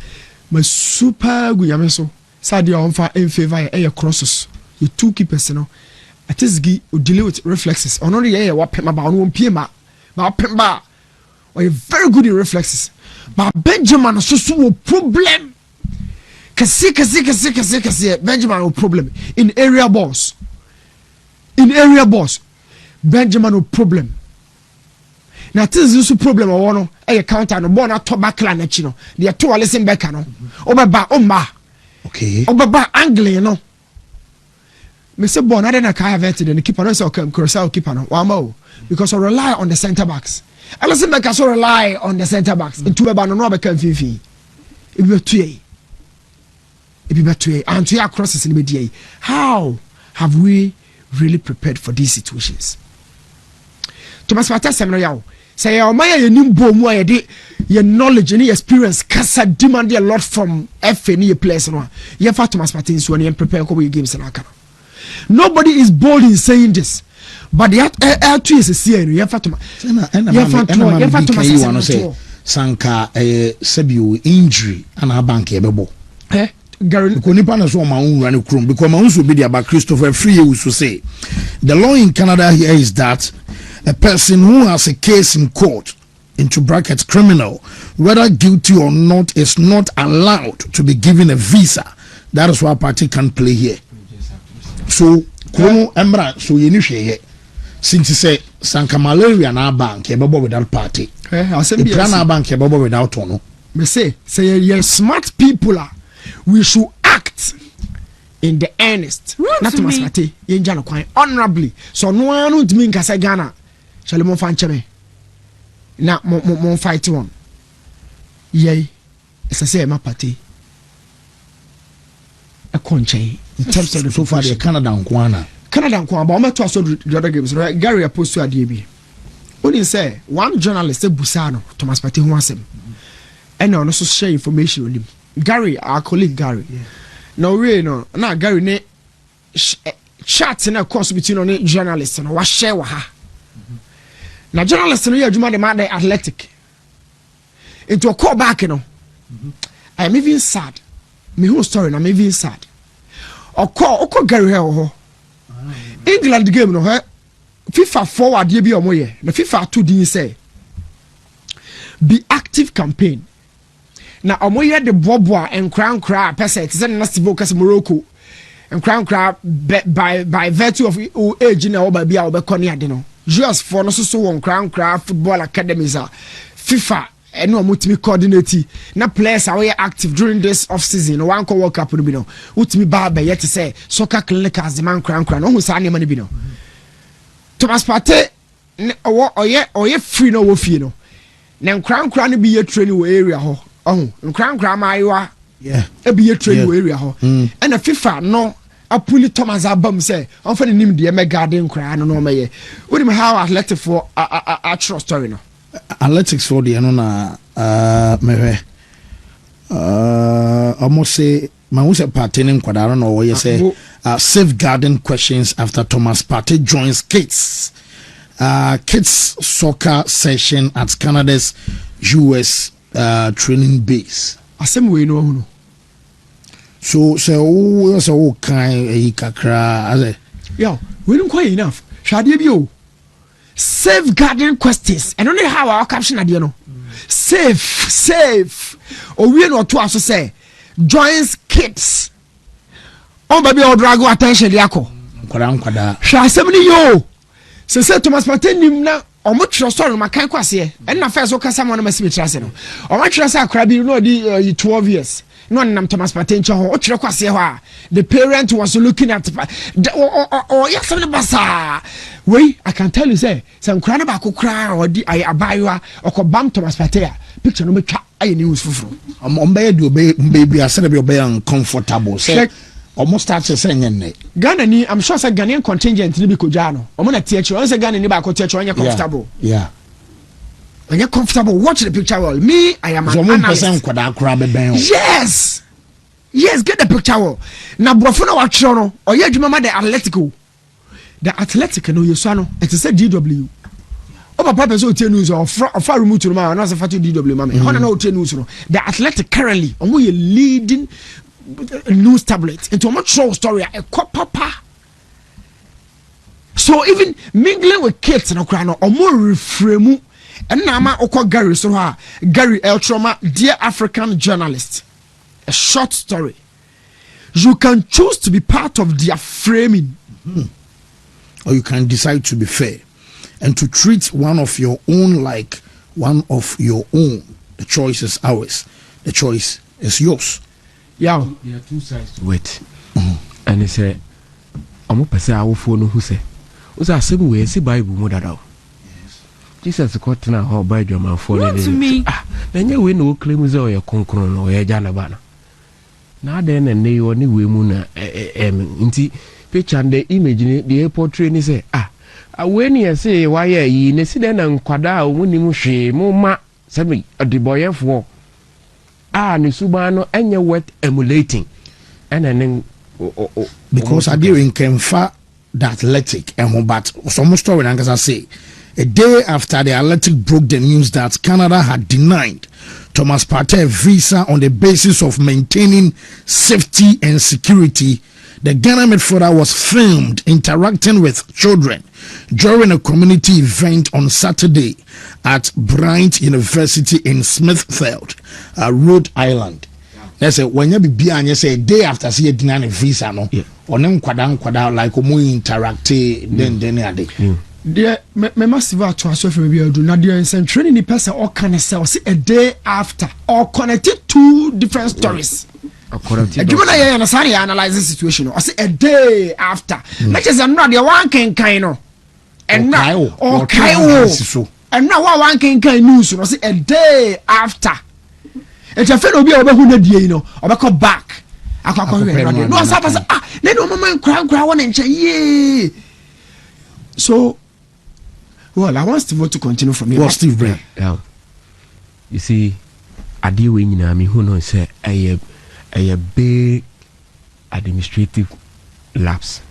ma super good yame so sadia on fa in favor e crosses you two keepers no atisgi o deal with reflexes ono ye wa pema ba ono pie ma pemba or very good in reflexes but Benjamin so problem kasi Benjamin no problem in area balls Benjamin no problem na this is problem o no e counter no ball na to back line na chi no de to listen back no o beba o ma okay o beba angle no me say born I didn't have it the keeper no say Curacao keeper no wamo because I rely on the centre backs. I listen make us rely on the centre backs. Into be no be kan fifi. It be better and to crosses in the how have we really prepared for these situations? Thomas Partey semno yawo say your man ye nim bom wa ye your knowledge and your experience kasa demand a lot from FA ni players no ye fa Thomas Partey so na prepare ko games na aka. Nobody is bold in saying this, but the two is see no ye fa Thomas sanka sebiu injury ana bank ye bebo Gary ko nipa na so ma unra ne krom because ma unso be dia ba Christopher Free we so say the law in Canada here is that a person who has a case in court into brackets criminal whether guilty or not is not allowed to be given a visa. That is why Partey can't play here. So kono emra so ye ni hwe since say sanka malaria na bank e bebo without Partey the plan bank e bebo without ono me say you smart people are we should act in the earnest. Not Thomas Partey yen jano kwan honorably so no anu ntimi nkasa Ghana shall mo fan cheme na mo fight one yey esa say ma Partey a conche in terms of the so far the Canada nkwana but I'm to so the other games right Gary opposed to Adiebi only say one journalist say Busano Thomas Partey who asem and also share information on him. Gary, our colleague Gary. Yeah. No, really, no. Now Gary ne chat in a course between on journalists and what share with her. Now journalists no you the man the athletic. Into a call back, you know. I am even sad. Me whole story, I'm even sad. Or call Gary here. England game no her FIFA forward ye be omoye. The FIFA 2 didn't say be active campaign. Na omoye de boboa enkran person it is nasty focus Morocco enkran by virtue of age na oba bia obekọ ne ade no just for no so won kran football academies FIFA eno omutimi coordinate na players are active during this off season no one World Cup no bi no utimi ba yet say soccer clinicals the man kran no hu sa ne bi no Thomas Partey oye free no wo fie no na kran no bi ye training wo area ho nkran maiwa yeah e be training area ho and the FIFA no apuli Thomas abam say on fa nim de me garden nkran no meye we how athletic for a true story no athletics for the no na mehwe almost say my who say Partey nim kwadaro no we say safeguarding questions after Thomas Partey joins kids soccer session at Canada's US training base. Asem we no. So kind kakra. Yo, we don't quite enough. Shadi bi o. Safeguarding questions. And only how our caption ade no. Safe. O we no to aso say joins kids. On baby o drag attention de akọ. Nkwada. Hwa asem ni yo. Se Thomas Partey nim na omo tro story ma kan kwase and na first o kasa mo na masi betrase no omo tro say akra bi no di 12 years no nam Thomas Partey nche ho o tro kwase ho a the parent was looking at yes some basa we I can tell you say some kra na ba ko kra o di abayoa okobam Thomas Partey a picture no metwa aye news fufuro ombe do baby asere be obe uncomfortable say almost start to say nyenne Ghana ni I'm sure say Ghanaian contingent ni bi ko ja no omo na tie on say Ghana ni ba ko tie onye comfortable yeah onye comfortable watch the picture well me I am an analyst yes get the picture well na brofo na wa tro no oye adwuma ma the athletic no yeso no it is a DW o papa person o tie news o fa remote no ma na say fa to DW ma me ho na o tie news no the athletic currently omo ye leading news tablet into a much short story a papa. So even mingling with kids and okra or more reframe and nama oko Gary so Gary Eltroma, dear African journalist. A short story. You can choose to be part of their framing. Or you can decide to be fair and to treat one of your own like one of your own. The choice is ours. The choice is yours. Yeah, there are two sides to it. And it's a omo pese awofo no hu se o say asem we si Bible mo dada o Jesus ko tena ho ba adwamanfo ne na nye we no claim ze o ye konkron no ye ja na ba na ade na ne yo ne we mu na nti picture the image ni the portrait ni say when you say why yi ne si den na nkwada o mu ni mu hwe mu ma sabi adeboyefo ne suba no enye wet emulating and then because I do in Kemfa the Athletic and but some story and I say a day after the Athletic broke the news that Canada had denied Thomas Partey a visa on the basis of maintaining safety and security, the Ghana midfielder was filmed interacting with children during a community event on Saturday at Bryant University in Smithfield, Rhode Island. That's it. When you be and you say a day after see a deny visa, no, or them kwada like omo interact then are they. There, me massive to us from maybe do not there in training the person or can sell a day after or connected two different stories. Do you understand the analysis situation? I say a day after. Not just I'm not the one can kind of and now or Kaiwo and now one can news. I say a day after. It's a fellow be over who you know or come back. I can't no they don't mind cry one and say so well I want Steve to continue from here. Well, Steve Bray. You see ade we nyina me who know say a big administrative lapse.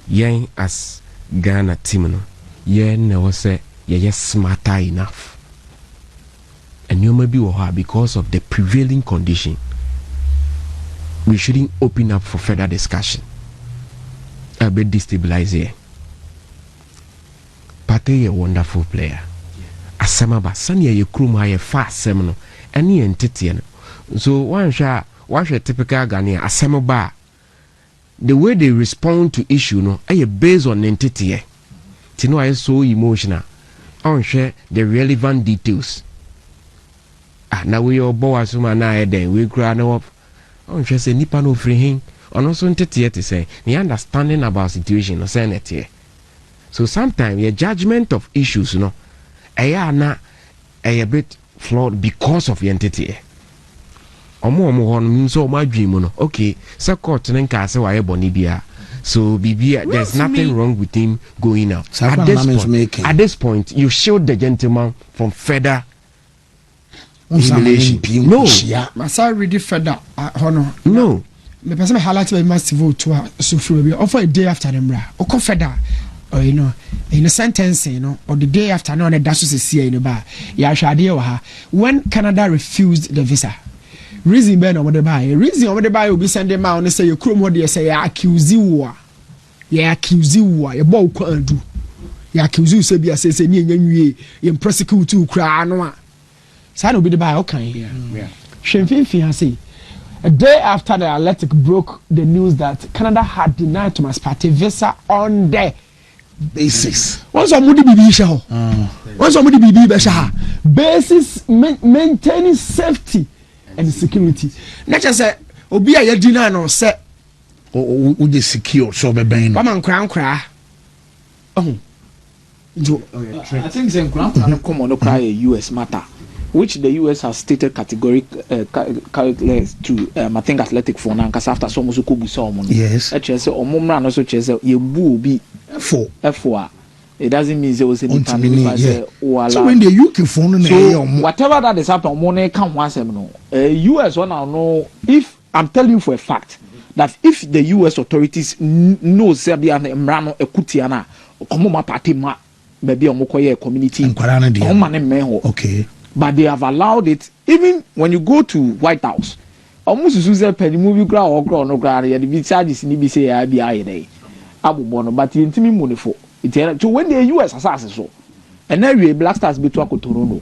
Yen as Ghana team no yen na was say ye smarter enough. And you may be because of the prevailing condition. We shouldn't open up for further discussion. A bit destabilizing. Partey a wonderful player. Asamaba sanya ye kruma ye fast seminal any entity. So one shot typical Ghanaian asamaba. The way they respond to issue no are based on entity. Tino is so emotional. On share the relevant details. Now we are boys who are now then we grow up. On just a nipa no free him. On also entity to say the understanding about situation or saying it here. So sometimes your judgment of issues, a bit flawed because of the entity. So my dream, okay, so court and castle why bonibia. So BB, there's nothing wrong with him going out. At this point, you shield the gentleman from further humiliation. No, Masa ready further. No. Me person highlight by massive vote to so free offer a day after them bra. Oko further. Or in a sentence, or the day after no, and that's just see in the bar. When Canada refused the visa, reason ben over the buy, reason over the buy will be sending out and say, you chrome what you say, accuse you, you bow can't do. You accuse you, say, be say, you prosecute to cry. No, so will be the buy, okay, yeah. Shameful, say. A day after the Athletic broke the news that Canada had denied Thomas Partey visa on the basis. What's on Moody BB? What's on Moody BB? Basis maintaining safety and security. Not just say, Obi a deny no say, would you secure so be bang? Come on, cry. Oh, I think the grant and come on cry a US matter, which the US has stated categorically to I think Athletic for now because after some Musukubu Salmon. Yes. Actually, so Omumra also says you boo be F4. It doesn't mean there was any time. So when the UK phone so whatever that is happening, money can once no. US one I know if I'm telling you for a fact that if the US authorities know Serbia and Emrano Ekutiana, Komoma Party ma maybe Omokoye community. Okay. But they have allowed it even when you go to White House. Almost as usual penny movie ground or ground no ground the big charges in say IBI day. Abu Bono, but you intimi money for it. So when the US assassin so and then we Black Stars be to Toronto.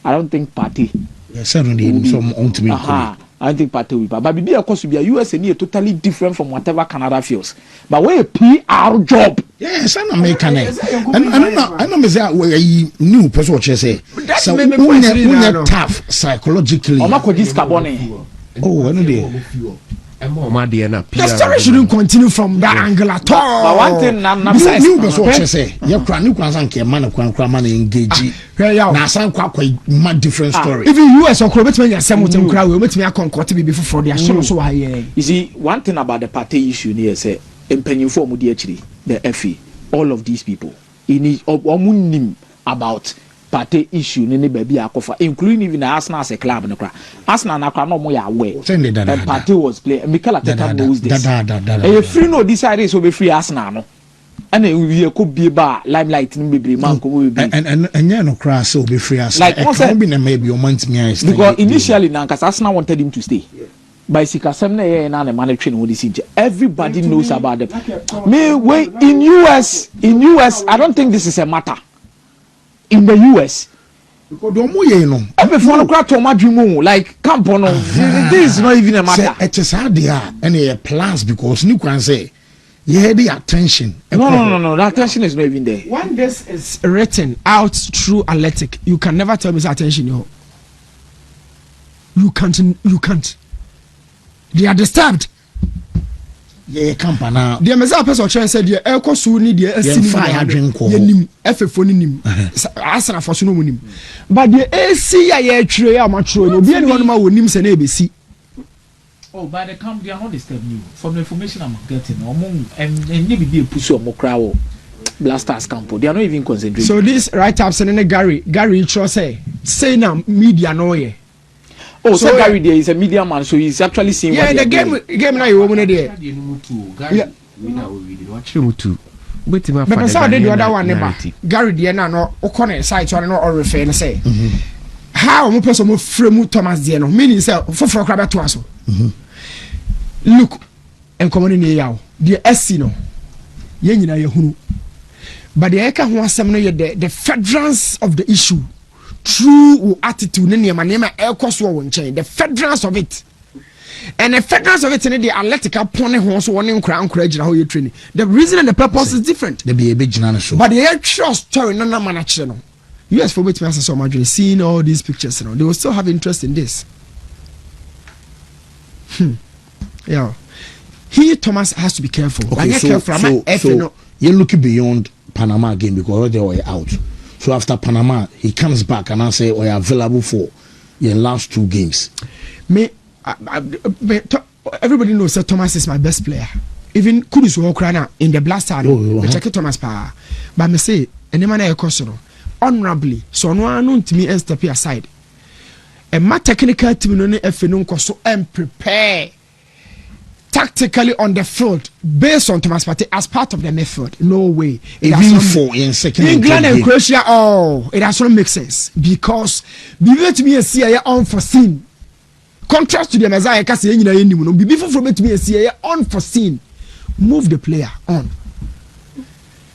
I don't think Partey. Yes, certainly some on to me. I don't think Partey will but be of course be a US and totally different from whatever Canada feels. But when a PR job. Yes, I'm American. I know me say we new person what you say. So when tough psychologically. Oh, I know there. The story shouldn't continue from that angle at all. But one thing I'm not saying, you go so say, you can't man engage. Now, some quite different story. Even US or Quebec, when you're some crowd, will make me a concord before they are so high. You see, one thing about the Partey issue here, say, in Penufo Mudiachri, the FE, all of these people, in it, about Partey issue ni baby akofa, including even Arsenal as a club no kra. Arsenal na kra no mo ya aware. And Partey was playing. Mikel Arteta knows this. And free no decide so be free Arsenal no. And we could be ba limelight ni be man ko be. And yeah no kra so be free Arsenal. Like once be na maybe o month me is. Because initially na Arsenal wanted him to stay. By Sikasem na ye na managing all this. Everybody knows about them. Me wait in US I don't think this is a matter. In the US, because don't you know? Before like Campono, this is not even a matter. It is hard there, and plans because you can say, yeah, the attention. No, the attention is not even there. When this is written out through Athletic, you can never tell me attention. You can't. They are disturbed. Yeah, Campana. The Mesa person said, "The Elko Suni, the fire drink, F4nim, Asana for Sununim." But the AC, I tray, I'm not sure. No, be anyone who names an ABC. Oh, by the camp, they are not disturbing you. From the information I'm getting, and maybe be a push or more crowd. Blasters camp, they are not even concentrating. So this right up, sending a Gary say now media no way. Oh, so Gary there is a media man, so he's actually seeing. Yeah, the game now you woman there. Yeah, but so did the other one never. Gary there now no okone site so no or refer and say. How mo person mo frame Thomas there no meaning say for crab to aso. Look, en common ni yaw. The SC no. Ye nyina ye hunu. But the eka ho asem no ye the federals of the issue. True attitude the federals of it, and the federals of it in the athletic pony horse warning crown courage how you training. The reason and the purpose is different. They be a big show. But the actual story no man channel. US for which so much seeing all these pictures, they will still have interest in this. Yeah. He Thomas has to be careful. Okay, so you're looking beyond Panama game because they were out. So after Panama, he comes back and I say, "We are available for your last 2 games." Everybody knows that Thomas is my best player. Even Kudus Wokrana in the blaster, we check Thomas power. But me say, any man I question honorably, so no one to me and step aside. And my technical team no FNO so and prepare tactically on the field based on Thomas Partey as part of the method. No way. Even for in second England and Croatia, it has not make sense because before to me a CIA unforeseen. Contrast to the Messiah, before from to me a CIA unforeseen. Move the player on.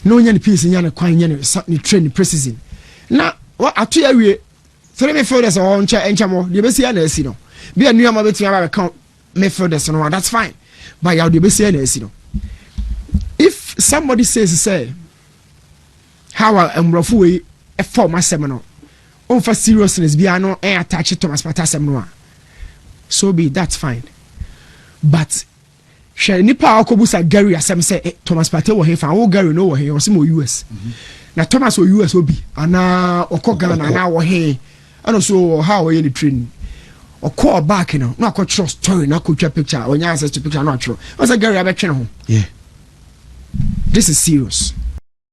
No any piece in yana quine train precision. Now what I tell you, 3 midfielders on Enchamo, the best year, be a new amateur account midfielders no, that's fine. But you be saying if somebody say how a former seminar for seriousness be no attach Thomas Partey seminar, so be that's fine. But shall nipa akobusa Gary asem say Thomas Partey wo he fa wo Gary no wo he o se mo US na Thomas wo US obi ana okogana na wo he and so how we the training or call back, no trust story, no picture, or access to picture, not true. What's a Gary Abetchen? Yeah, this is serious.